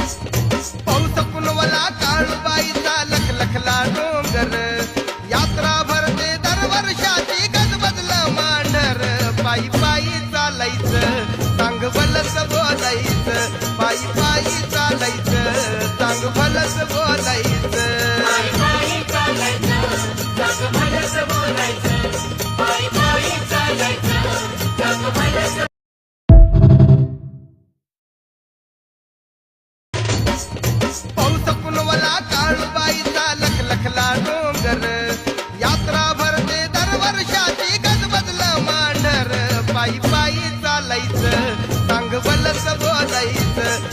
पाऊस कुणवला काळूबाईचा लखलखला डोंगर, यात्रा भरते दरवर्षाची गजबजलं मांढर. पायी पायी चालायचं सांग भलस बोलायचं, पायी पायी चालायचं सांग भलस बोलायचं. पाऊस कुणवला काळूबाईचा लखलखला डोंगर, यात्रा भरते दरवर्षाची गजबजलं मांढर. पायी पायी चालायचं सांग भलस बोलायचं,